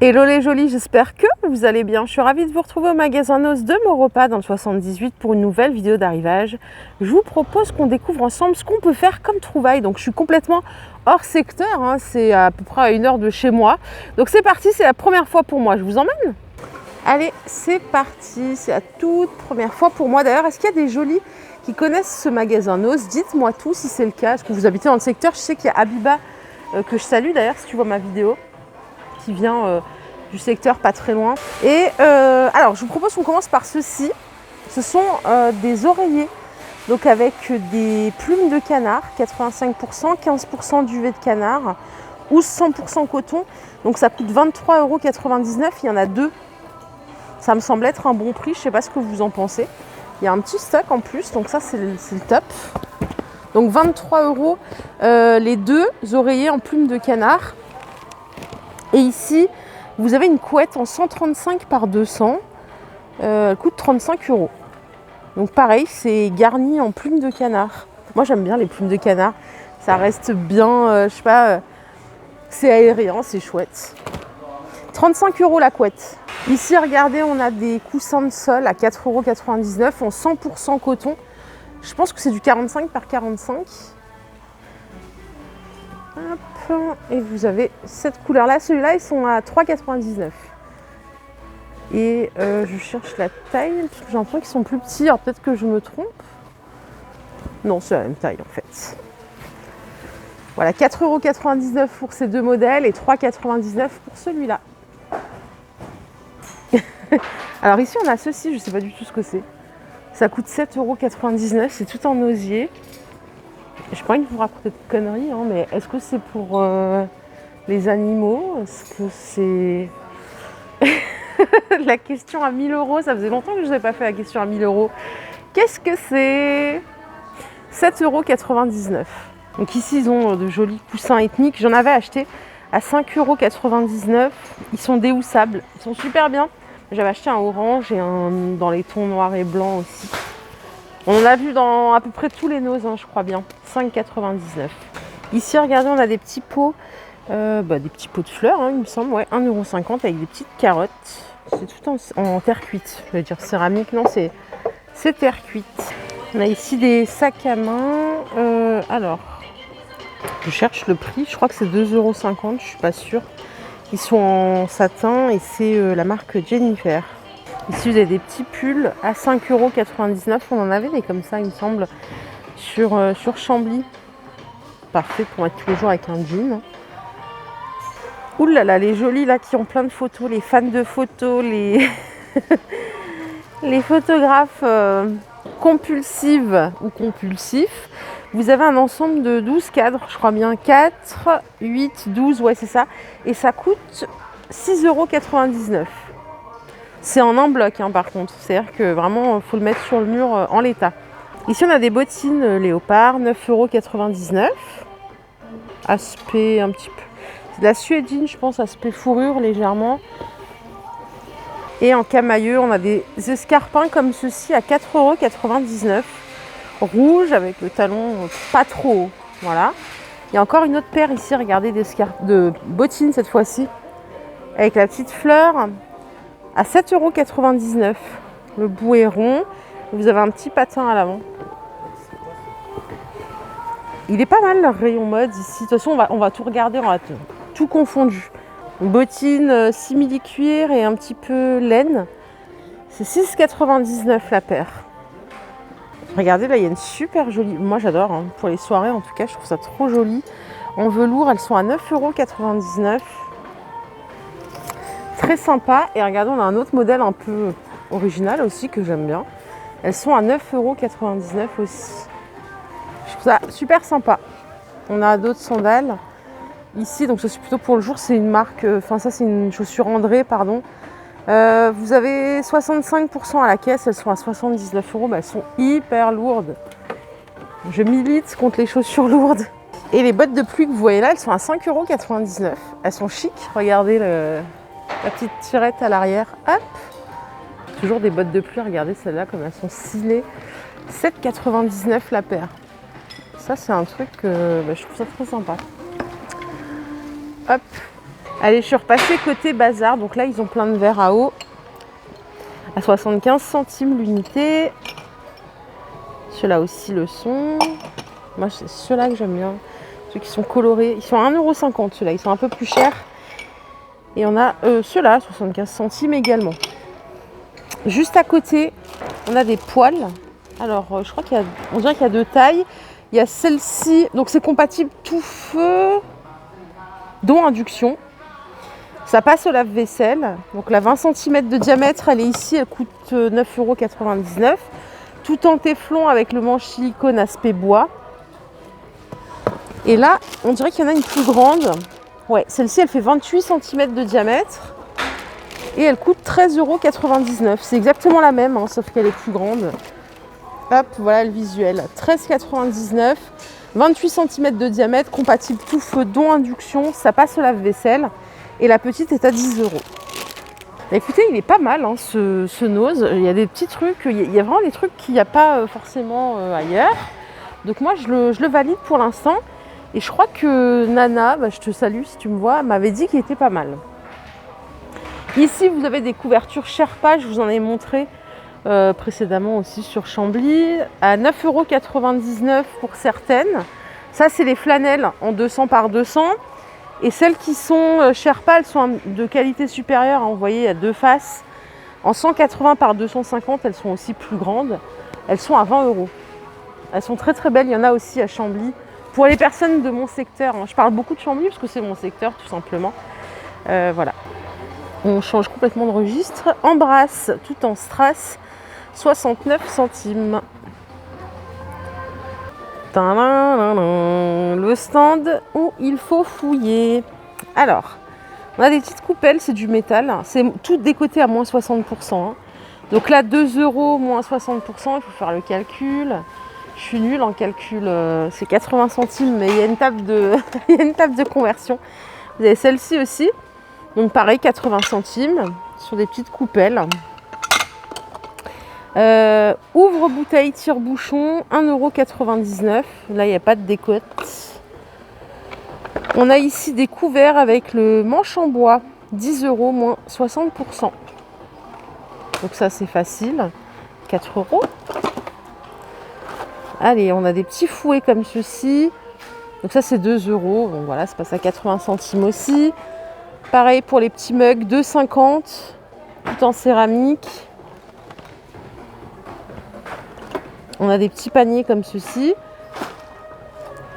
Hello les jolis, j'espère que vous allez bien. Je suis ravie de vous retrouver au magasin Noz de Maurepas dans le 78 pour une nouvelle vidéo d'arrivage. Je vous propose qu'on découvre ensemble ce qu'on peut faire comme trouvaille. Donc je suis complètement hors secteur, hein. C'est à peu près à 1 heure de chez moi. Donc c'est parti, c'est la première fois pour moi. Je vous emmène? Allez, c'est parti, c'est la toute première fois pour moi. D'ailleurs, est-ce qu'il y a des jolis qui connaissent ce magasin Noz? Dites-moi tout si c'est le cas. Est-ce que vous habitez dans le secteur? Je sais qu'il y a Abiba, que je salue d'ailleurs si tu vois ma vidéo, qui vient du secteur pas très loin. Et alors je vous propose qu'on commence par ceci. Ce sont des oreillers, donc avec des plumes de canard, 85%, 15% duvet de canard ou 100% coton. Donc ça coûte 23,99 €. Il y en a deux. Ça me semble être un bon prix. Je ne sais pas ce que vous en pensez. Il y a un petit stock en plus, donc ça c'est le top. Donc 23 € les deux oreillers en plumes de canard. Et ici, vous avez une couette en 135 par 200. Elle coûte 35 €. Donc pareil, c'est garni en plumes de canard. Moi, j'aime bien les plumes de canard. Ça reste bien, je sais pas, c'est aérien, c'est chouette. 35 € la couette. Ici, regardez, on a des coussins de sol à 4,99 € en 100% coton. Je pense que c'est du 45 par 45. Hop, et vous avez cette couleur-là. Celui-là, ils sont à 3,99 €. Et je cherche la taille, parce que j'ai l'impression qu'ils sont plus petits. Alors peut-être que je me trompe. Non, c'est la même taille en fait. Voilà, 4,99 € pour ces deux modèles et 3,99 € pour celui-là. Alors ici, on a ceci, je ne sais pas du tout ce que c'est. Ça coûte 7,99 €, c'est tout en osier. Je n'ai pas envie de vous raconter de conneries, hein, mais est-ce que c'est pour les animaux? Est-ce que c'est... La question à 1000 €, ça faisait longtemps que je n'avais pas fait la question à 1000 €. Qu'est-ce que c'est? 7,99 €. Donc ici, ils ont de jolis coussins ethniques. J'en avais acheté à 5,99 €. Ils sont déhoussables. Ils sont super bien. J'avais acheté un orange et un dans les tons noirs et blancs aussi. On en a vu dans à peu près tous les Noz, hein, je crois bien. 5,99 €. Ici, regardez, on a des petits pots. Des petits pots de fleurs, hein, il me semble. Ouais, 1,50 € avec des petites carottes. C'est tout en terre cuite. Je vais dire céramique. Non, c'est terre cuite. On a ici des sacs à main. Alors, je cherche le prix. Je crois que c'est 2,50 €. Je suis pas sûre. Ils sont en satin et c'est la marque Jennifer. Ici, vous avez des petits pulls à 5,99 €. On en avait des comme ça, il me semble, sur Chambly. Parfait pour mettre tous les jours avec un jean. Ouh là là, les jolis là qui ont plein de photos, les fans de photos, les, les photographes compulsives ou compulsifs. Vous avez un ensemble de 12 cadres, je crois bien, 4, 8, 12, ouais c'est ça. Et ça coûte 6,99 €. C'est en un bloc hein, par contre, c'est-à-dire que vraiment il faut le mettre sur le mur en l'état. Ici on a des bottines léopard, 9,99 €. Aspect un petit peu... C'est de la suédine, je pense, aspect fourrure légèrement. Et en camailleux, on a des escarpins comme ceci à 4,99 €. Rouge avec le talon pas trop haut. Voilà. Il y a encore une autre paire ici, regardez, de bottines cette fois-ci. Avec la petite fleur à 7,99 €. Le bout est rond. Vous avez un petit patin à l'avant. Il est pas mal leur rayon mode ici. De toute façon, on va tout regarder, on va tout confondu. Bottines simili-cuir et un petit peu laine. C'est 6,99 € la paire. Regardez, là, il y a une super jolie... Moi, j'adore. Hein. Pour les soirées, en tout cas, je trouve ça trop joli. En velours, elles sont à 9,99 €. Très sympa. Et regardez, on a un autre modèle un peu original aussi que j'aime bien. Elles sont à 9,99 € aussi. Je trouve ça super sympa. On a d'autres sandales. Ici, donc ça c'est plutôt pour le jour, c'est une marque, ça c'est une chaussure André, pardon. Vous avez 65% à la caisse, elles sont à 79 €, mais elles sont hyper lourdes. Je milite contre les chaussures lourdes. Et les bottes de pluie que vous voyez là, elles sont à 5,99 €. Elles sont chic, regardez la petite tirette à l'arrière. Hop. Toujours des bottes de pluie, regardez celles-là comme elles sont stylées. 7,99 € la paire. Ça c'est un truc que je trouve ça trop sympa. Hop. Allez, je suis repassée côté bazar. Donc là, ils ont plein de verres à eau à 75 centimes l'unité. Ceux-là aussi le sont. Moi, c'est ceux-là que j'aime bien. Ceux qui sont colorés. Ils sont à 1,50 €, ceux-là. Ils sont un peu plus chers. Et on a ceux-là, 75 centimes également. Juste à côté, on a des poêles. Alors, je crois on dirait qu'il y a deux tailles. Il y a celle-ci. Donc, c'est compatible tout feu, dont induction. Ça passe au lave-vaisselle. Donc, la 20 cm de diamètre, elle est ici. Elle coûte 9,99 €. Tout en téflon avec le manche silicone aspect bois. Et là, on dirait qu'il y en a une plus grande. Ouais, celle-ci, elle fait 28 cm de diamètre. Et elle coûte 13,99 €. C'est exactement la même, hein, sauf qu'elle est plus grande. Hop, voilà le visuel. 13,99 €. 28 cm de diamètre, compatible tout feu, dont induction. Ça passe au lave-vaisselle. Et la petite est à 10 €. Écoutez, il est pas mal, hein, ce Nose. Il y a des petits trucs, il y a vraiment des trucs qu'il n'y a pas forcément ailleurs. Donc moi, je le valide pour l'instant. Et je crois que Nana, je te salue si tu me vois, m'avait dit qu'il était pas mal. Ici, vous avez des couvertures Sherpa, je vous en ai montré précédemment aussi sur Chambly, à 9,99 € pour certaines. Ça, c'est les flanelles en 200 par 200. Et celles qui sont Sherpa, elles sont de qualité supérieure. Vous voyez, il y a deux faces. En 180 par 250, elles sont aussi plus grandes. Elles sont à 20 €. Elles sont très très belles. Il y en a aussi à Chambly. Pour les personnes de mon secteur, hein. Je parle beaucoup de Chambly parce que c'est mon secteur tout simplement. Voilà. On change complètement de registre. Embrasse tout en strass, 69 centimes. Le stand où il faut fouiller. Alors, on a des petites coupelles, c'est du métal. C'est tout décoté à moins 60%. Hein. Donc là, 2 € moins 60%, il faut faire le calcul. Je suis nulle en calcul, c'est 80 centimes, mais il y a une table de, il y a une table de conversion. Vous avez celle-ci aussi. Donc pareil, 80 centimes sur des petites coupelles. Ouvre-bouteille, tire-bouchon, 1,99 €. Là, il n'y a pas de décote. On a ici des couverts avec le manche en bois, 10 € moins 60%. Donc ça, c'est facile. 4 €. Allez, on a des petits fouets comme ceci. Donc ça, c'est 2 €. Donc voilà, ça passe à 80 centimes aussi. Pareil pour les petits mugs, 2,50 €, tout en céramique. On a des petits paniers comme ceci.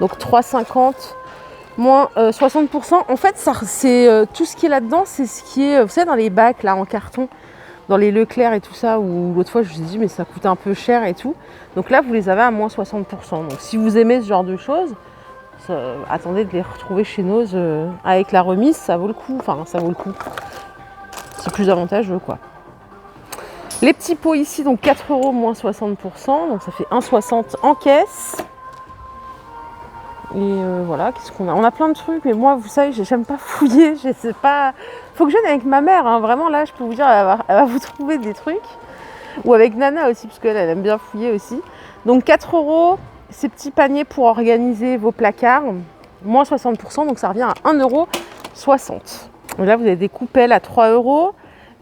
Donc 3,50 moins 60%. En fait, c'est tout ce qui est là-dedans, c'est ce qui est, vous savez, dans les bacs là en carton, dans les Leclerc et tout ça, où l'autre fois je vous ai dit mais ça coûte un peu cher et tout. Donc là, vous les avez à moins 60%. Donc si vous aimez ce genre de choses, attendez de les retrouver chez Nose avec la remise, ça vaut le coup. Enfin, ça vaut le coup. C'est plus avantageux, quoi. Les petits pots ici, donc 4 € moins 60%, donc ça fait 1,60 € en caisse. Et voilà, qu'est-ce qu'on a? On a plein de trucs, mais moi, vous savez, j'aime pas fouiller, je sais pas. Faut que je vienne avec ma mère, hein. Vraiment, là, je peux vous dire, elle va vous trouver des trucs. Ou avec Nana aussi, parce qu'elle aime bien fouiller aussi. Donc 4 €, ces petits paniers pour organiser vos placards, moins 60%, donc ça revient à 1,60 €. Et là, vous avez des coupelles à 3 €.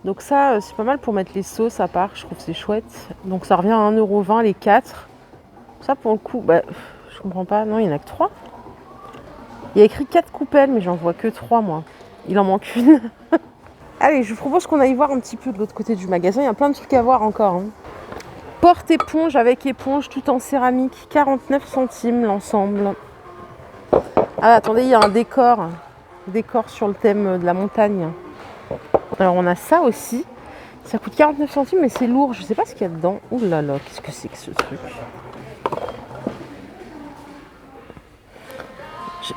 Donc ça, c'est pas mal pour mettre les sauces à part, je trouve que c'est chouette. Donc ça revient à 1,20 € les 4. Ça, pour le coup, je comprends pas. Non, il n'y en a que 3. Il y a écrit 4 coupelles, mais j'en vois que 3, moi. Il en manque une. Allez, je vous propose qu'on aille voir un petit peu de l'autre côté du magasin. Il y a plein de trucs à voir encore. Hein. Porte-éponge avec éponge, tout en céramique, 49 centimes l'ensemble. Ah, attendez, il y a un décor. Décor sur le thème de la montagne. Alors, on a ça aussi. Ça coûte 49 centimes, mais c'est lourd. Je sais pas ce qu'il y a dedans. Ouh là là, qu'est-ce que c'est que ce truc?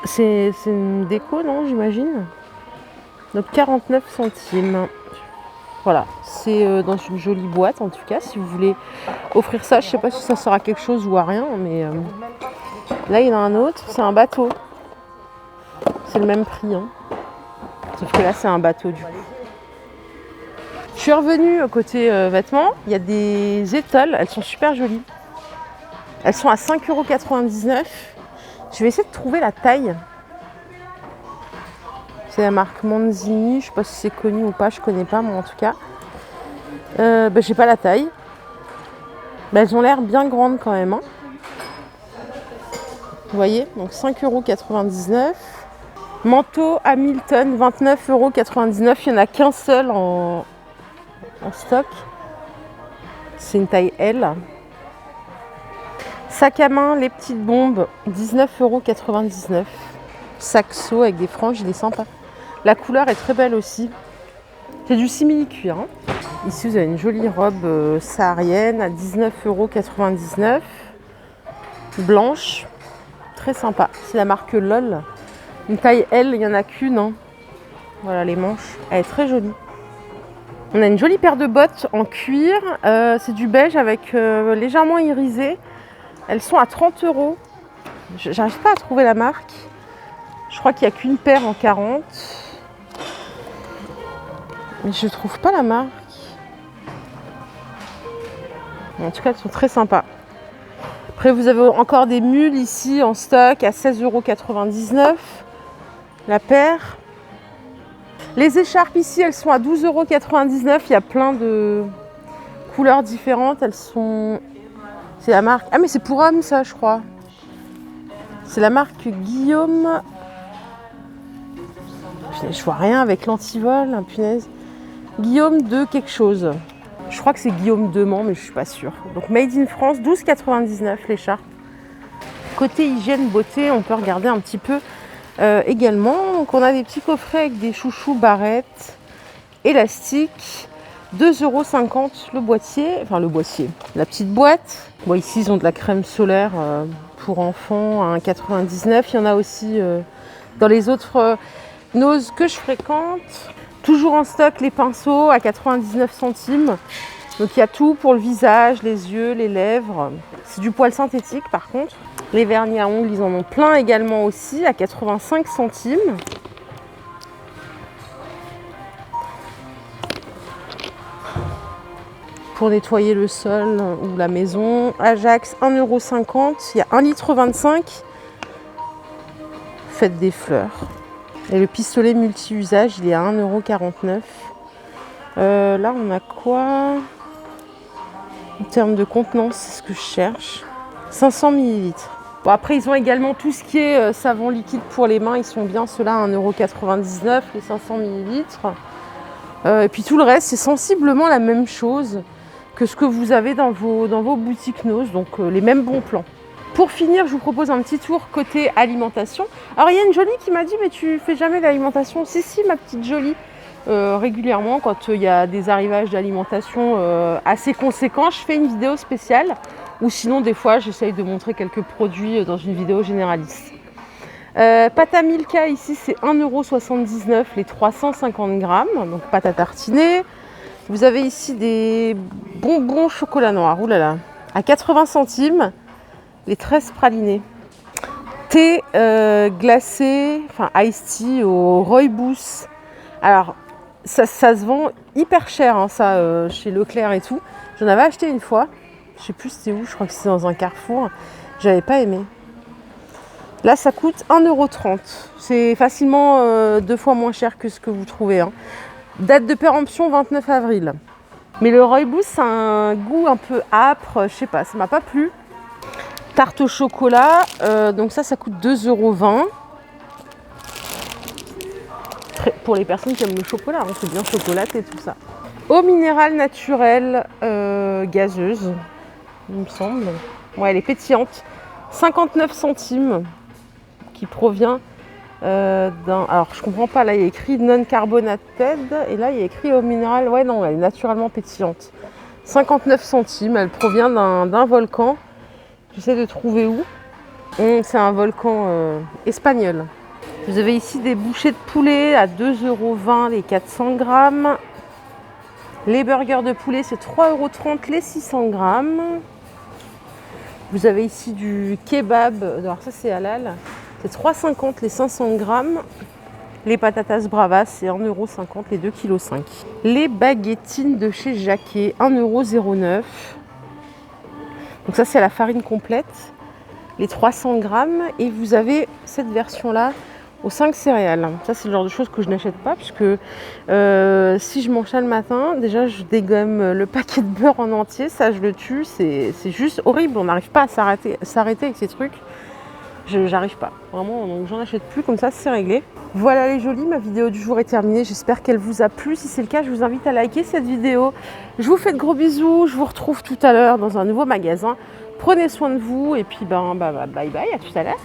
C'est une déco, non, j'imagine? Donc 49 centimes. Voilà, c'est dans une jolie boîte en tout cas. Si vous voulez offrir ça, je sais pas si ça sera quelque chose ou à rien, mais là il y en a un autre, c'est un bateau. C'est le même prix, hein. Sauf que là c'est un bateau du coup. Je suis revenue côté vêtements, il y a des étoiles, elles sont super jolies. Elles sont à 5,99 €. Je vais essayer de trouver la taille. C'est la marque Manzini. Je sais pas si c'est connu ou pas, je connais pas moi en tout cas. Je sais pas la taille. Elles ont l'air bien grandes quand même. Hein. Vous voyez, donc 5,99 €. Manteau Hamilton, 29,99 €. Il n'y en a qu'un seul en stock. C'est une taille L. Sac à main, les petites bombes, 19,99 €. Saxo avec des franges, il est sympa. La couleur est très belle aussi. C'est du simili-cuir. Hein. Ici, vous avez une jolie robe saharienne à 19,99 €. Blanche, très sympa. C'est la marque LOL. Une taille L, il n'y en a qu'une. Hein. Voilà les manches. Elle est très jolie. On a une jolie paire de bottes en cuir. C'est du beige avec légèrement irisé. Elles sont à 30 €. J'arrive pas à trouver la marque. Je crois qu'il n'y a qu'une paire en 40. Mais je trouve pas la marque. En tout cas, elles sont très sympas. Après, vous avez encore des mules ici en stock à 16,99 € la paire. Les écharpes ici, elles sont à 12,99 €. Il y a plein de couleurs différentes. Elles sont... C'est la marque... Ah mais c'est pour hommes ça, je crois. C'est la marque Guillaume... Je vois rien avec l'antivol, hein, punaise. Guillaume de quelque chose. Je crois que c'est Guillaume de Mans, mais je suis pas sûre. Donc Made in France, 12,99 € l'écharpe. Côté hygiène, beauté, on peut regarder un petit peu également. Donc on a des petits coffrets avec des chouchous, barrettes, élastiques. 2,50 € le boîtier, enfin le boîtier, la petite boîte. Bon, ici ils ont de la crème solaire pour enfants à 1,99 €. Il y en a aussi dans les autres noses que je fréquente. Toujours en stock les pinceaux à 99 centimes. Donc il y a tout pour le visage, les yeux, les lèvres. C'est du poil synthétique par contre. Les vernis à ongles, ils en ont plein également aussi à 85 centimes. Pour nettoyer le sol ou la maison. Ajax, 1,50 €. Il y a 1,25 litre. Faites des fleurs. Et le pistolet multi-usage, il est à 1,49 €. Là, on a quoi en termes de contenance? C'est ce que je cherche. 500 ml. Bon, après, ils ont également tout ce qui est savon liquide pour les mains. Ils sont bien ceux-là à 1,99 €, les 500 ml. Et puis tout le reste, c'est sensiblement la même chose que ce que vous avez dans vos boutiques Nose, donc les mêmes bons plans. Pour finir, je vous propose un petit tour côté alimentation. Alors il y a une jolie qui m'a dit mais tu fais jamais l'alimentation. Si ma petite jolie, régulièrement quand il y a des arrivages d'alimentation assez conséquents, je fais une vidéo spéciale. Ou sinon des fois j'essaye de montrer quelques produits dans une vidéo généraliste. Pâte à Milka ici c'est 1,79 € les 350 grammes, donc pâte à tartiner. Vous avez ici des bonbons chocolat noir, oulala, à 80 centimes, les 13 pralinés. Thé glacé, enfin iced tea au rooibos. Alors, ça se vend hyper cher, hein, ça, chez Leclerc et tout. J'en avais acheté une fois, je sais plus c'était où, je crois que c'était dans un Carrefour. J'avais pas aimé. Là, ça coûte 1,30 €. C'est facilement 2 fois moins cher que ce que vous trouvez. Hein. Date de péremption 29 avril. Mais le rooibos, ça a un goût un peu âpre, je sais pas, ça m'a pas plu. Tarte au chocolat, donc ça coûte 2,20 €. Pour les personnes qui aiment le chocolat, hein, c'est bien chocolaté tout ça. Eau minérale naturelle gazeuse, il me semble. Ouais, elle est pétillante. 59 centimes, qui provient d'un... Alors, je comprends pas, là, il y a écrit non carbonated, et là, il y a écrit eau minérale. Ouais, non, elle est naturellement pétillante. 59 centimes, elle provient d'un volcan. J'essaie de trouver où. C'est un volcan espagnol. Vous avez ici des bouchées de poulet à 2,20 € les 400 grammes. Les burgers de poulet, c'est 3,30 € les 600 grammes. Vous avez ici du kebab, alors ça c'est halal, c'est 3,50 € les 500 grammes. Les patatas bravas, c'est 1,50 € les 2,5 kg. Les baguettines de chez Jacquet, 1,09 €. Donc ça c'est la farine complète, les 300 grammes. Et vous avez cette version-là aux 5 céréales. Ça, c'est le genre de choses que je n'achète pas, puisque si je mange ça le matin, déjà, je dégomme le paquet de beurre en entier. Ça, je le tue. C'est juste horrible. On n'arrive pas à s'arrêter avec ces trucs. J'arrive pas. Vraiment, donc j'en achète plus. Comme ça, c'est réglé. Voilà les jolies, ma vidéo du jour est terminée. J'espère qu'elle vous a plu. Si c'est le cas, je vous invite à liker cette vidéo. Je vous fais de gros bisous. Je vous retrouve tout à l'heure dans un nouveau magasin. Prenez soin de vous et puis bye bye, à tout à l'heure.